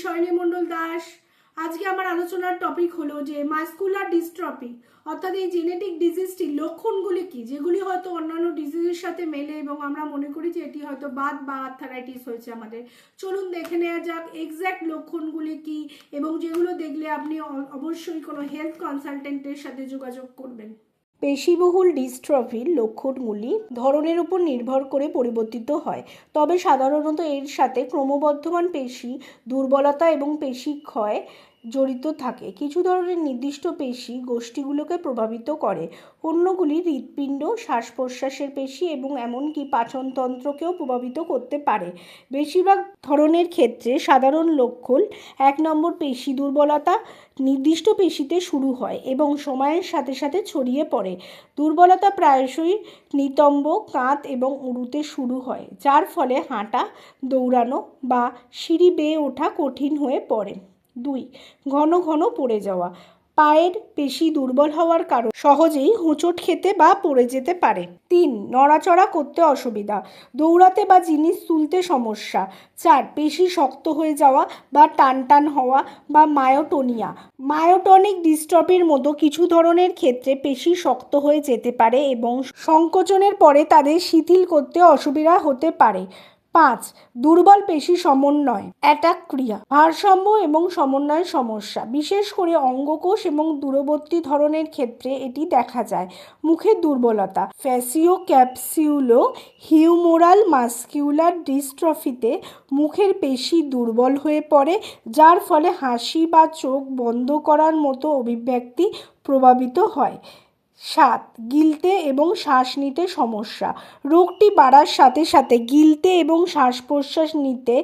শৈলী মণ্ডল দাস। আজকে আমার আলোচনার টপিক হলো যে মাস্কুলার ডিস্ট্রফি অর্থাৎ এই জেনেটিক ডিজিজটির লক্ষণগুলি কি, যেগুলি হয়তো অন্যান্য ডিজিজের সাথে মেলে এবং আমরা মনে করি যে এটি হয়তো বাত বা আর্থারাইটিস হয়েছে আমাদের। চলুন দেখে নেওয়া যাক এক্স্যাক্ট লক্ষণগুলি কি এবং যেগুলো দেখলে আপনি অবশ্যই কোনো হেলথ কনসালটেন্টের সাথে যোগাযোগ করবেন। পেশিবহুল ডিস্ট্রফির লক্ষণগুলি ধরনের উপর নির্ভর করে পরিবর্তিত হয়, তবে সাধারণত এর সাথে ক্রমবর্ধমান পেশি দুর্বলতা এবং পেশি ক্ষয় জড়িত থাকে। কিছু ধরনের নির্দিষ্ট পেশি গোষ্ঠীগুলোকে প্রভাবিত করে, অন্যগুলি হৃৎপিণ্ড, শ্বাস প্রশ্বাসের পেশি এবং এমনকি পাচনতন্ত্রকেও প্রভাবিত করতে পারে। বেশিরভাগ ধরনের ক্ষেত্রে সাধারণ লক্ষণ 1 নম্বর পেশি দুর্বলতা নির্দিষ্ট পেশিতে শুরু হয় এবং সময়ের সাথে সাথে ছড়িয়ে পড়ে। দুর্বলতা প্রায়শই নিতম্ব, কাঁধ এবং উরুতে শুরু হয়, যার ফলে হাঁটা, দৌড়ানো বা সিঁড়ি বেয়ে ওঠা কঠিন হয়ে পড়ে। 2. ঘন ঘন পড়ে যাওয়া। পায়ের পেশি দুর্বল হওয়ার কারণে সহজেই হোঁচট খেতে বা পড়ে যেতে পারে। 3. নড়াচড়া করতে অসুবিধা, দৌড়াতে বা জিনিস তুলতে সমস্যা। 4. পেশি শক্ত হয়ে যাওয়া বা টান টান হওয়া বা মায়োটোনিয়া। মায়োটনিক ডিস্ট্রফির মতো কিছু ধরনের ক্ষেত্রে পেশি শক্ত হয়ে যেতে পারে এবং সংকোচনের পরে তাদের শিথিল করতে অসুবিধা হতে পারে। 5. দুর্বল পেশি সমন্বয় অ্যাটাক্রিয়া, ভারসাম্য এবং সমন্বয় সমস্যা, বিশেষ করে অঙ্গকোষ এবং দূরবর্তী ধরনের ক্ষেত্রে এটি দেখা যায়। মুখের দুর্বলতা ফ্যাসিওক্যাপসুলো হিউমেরাল মাস্কুলার ডিস্ট্রফিতে মুখের পেশি দুর্বল হয়ে পড়ে, যার ফলে হাসি বা চোখ বন্ধ করার মতো অভিব্যক্তি প্রভাবিত হয়। 7. গিলতে এবং শ্বাস নিতে সমস্যা, রোগটি বাড়ার সাথে সাথে গিলতে এবং শ্বাস প্রশ্বাস নিতে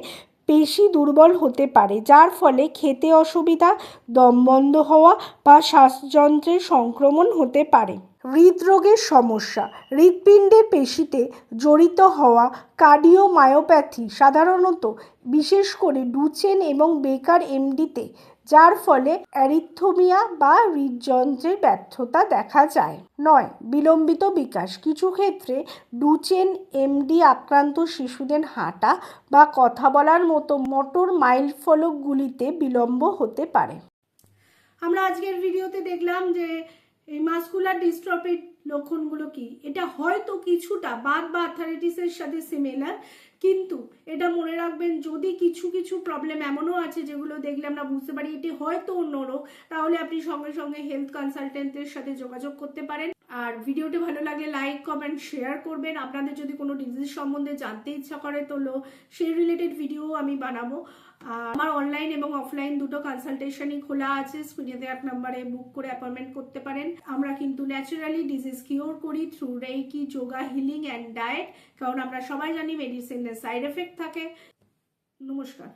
পেশি দুর্বল হতে পারে, যার ফলে খেতে অসুবিধা, দম বন্ধ হওয়া বা শ্বাসযন্ত্রের সংক্রমণ হতে পারে। হৃদরোগের সমস্যা, হৃৎপিণ্ডের পেশিতে জড়িত হওয়া কার্ডিওমায়োপ্যাথি সাধারণত বিশেষ করে ডুচেন এবং বেকার এমডিতে, যার ফলে অ্যারিথমিয়া বা হৃদযন্ত্রের ব্যর্থতা দেখা যায়। 9. বিলম্বিত বিকাশ, কিছু ক্ষেত্রে ডুচেন এমডি আক্রান্ত শিশুদের হাঁটা বা কথা বলার মতো মোটর মাইলফলকগুলিতে বিলম্ব হতে পারে। আমরা আজকের ভিডিওতে দেখলাম যে এই মাস্কুলার ডিস্ট্রফির লক্ষণগুলো কি। এটা হয়তো কিছুটা বাত বা আর্থারাইটিসের সাথে সিমিলার, কিন্তু এটা মনে রাখবেন যদি কিছু কিছু প্রবলেম এমনও আছে যেগুলো দেখলে আমরা বুঝতে পারি এটি হয়তো অন্য রোগ, তাহলে আপনি সঙ্গে সঙ্গে হেলথ কনসালটেন্টের সাথে যোগাযোগ করতে পারেন। আর ভিডিওটি ভালো লাগলে লাইক, কমেন্ট, শেয়ার করবেন। আপনাদের যদি কোনো ডিজিজ সম্বন্ধে জানতে ইচ্ছা করে তো সেই রিলেটেড ভিডিও আমি বানাবো। আমার অনলাইন এবং অফলাইন দুটো কনসালটেশনই খোলা আছে, স্ক্রিনে দেওয়া নাম্বারে বুক করে অ্যাপয়েন্টমেন্ট করতে পারেন। আমরা কিন্তু ন্যাচারালি ডিজিজ কিওর করি through reiki, yoga, healing and diet, কারণ আমরা সবাই জানি মেডিসিনের সাইড এফেক্ট থাকে। নমস্কার।